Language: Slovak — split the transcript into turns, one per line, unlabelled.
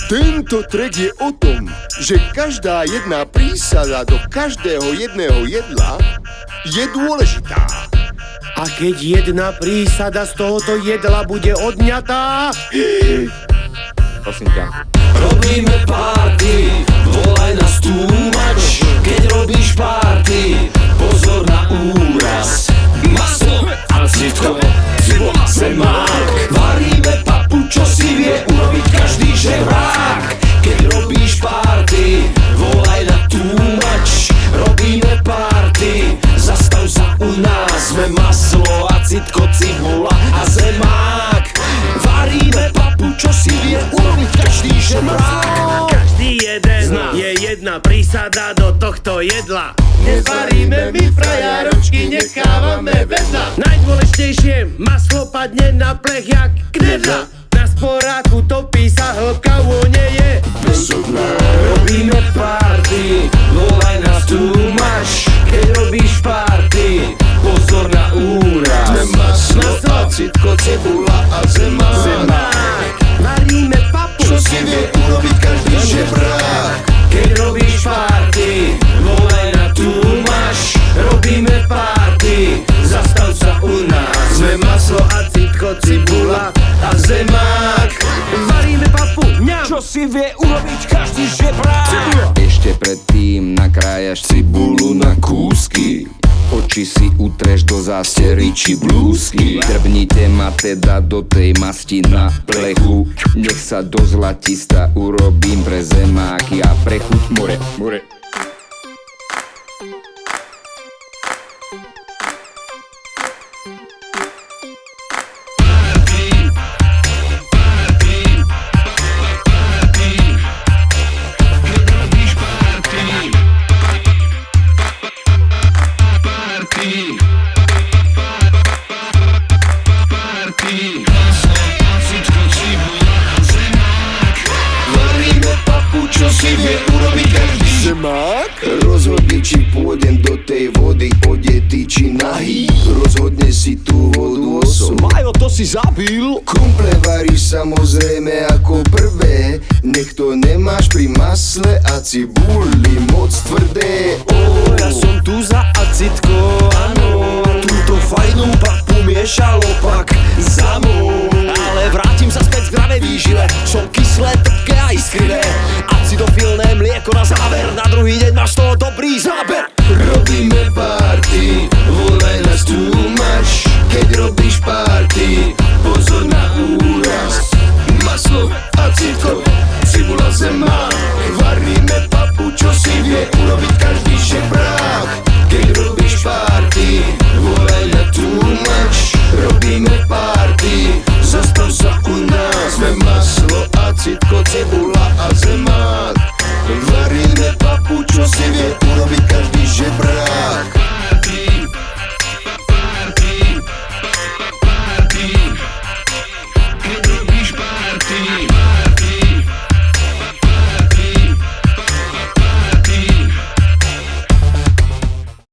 Tento track je o tom, že každá jedna prísada do každého jedného jedla je dôležitá.
A keď jedna prísada z tohoto jedla bude odňatá,
prosím ťa.
Robíme party, volaj nás too much. Keď robíš party, pozor na úraz. Maslo, acitko, cibola, zemák. Varíme papu, čo si vie urobiť každý žebrák. Keď robíš party, volaj na too much. Robíme party, zastav sa u nás. Sme maslo, acitko, cibola a zemák. Varíme papu, čo si vie urobiť každý žebrák.
každý jeden je jedna prísada do tohto jedla. Nezvaríme my frajaročky, nechávame vedľa. Najdôležitejšie maslo padne na plech jak knedla. Na sporáku topí sa hĺbka, vône je
Bezodná.
Robíme party, volaj nás too much. Keď robíš party, pozor na úraz.
Sme maslo, acitko, cibula a zemák.
Varíme papu,
Čo si vie urobiť každý žebrák.
Keď robíš party, volaj na too much. Robíme party, zastav sa u nás.
sme maslo, acitko, cibula
A zemák,
varíme papu, ňam.
čo si vie urobiť každý žebrák.
Ešte predtým nakrájaš cibulu na kúsky. Oči si utreš do zástery či blúzky. Drbnite ma teda do tej masti na plechu. Nech sa do zlatista urobím pre zemáky a pre chuť more.
Varíme papu, čo si vie urobiť každý.
Zemák?
Rozhodni, či pôjdem do tej vody odetý či nahý. Rozhodne si tú vodu osom.
Majo, to si zabil.
Kumple varíš samozrejme ako prvé. Nech to nemáš pri masle a cibuli moc tvrdé.
Ja som tu za acitko, áno. Túto fajnú papu miešal opak za mnou. Ale vrátim sa späť k zdravej výžive. Som kyslé, trpké a iskrivé. Acidofilné mlieko na záver. Na druhý deň máš toho dobrý záber.
Robíme party, volaj nás too much. Keď robíš party, pozor na úraz. Maslo, acitko, cibula, zemák. Varíme papu, čo si vie urobiť každý žebrák. Keď robíš party, volaj na too much. Robíme party, zastav sa u nás. Sme maslo, acitko, cibula a zemák. Varíme papu, čo si vie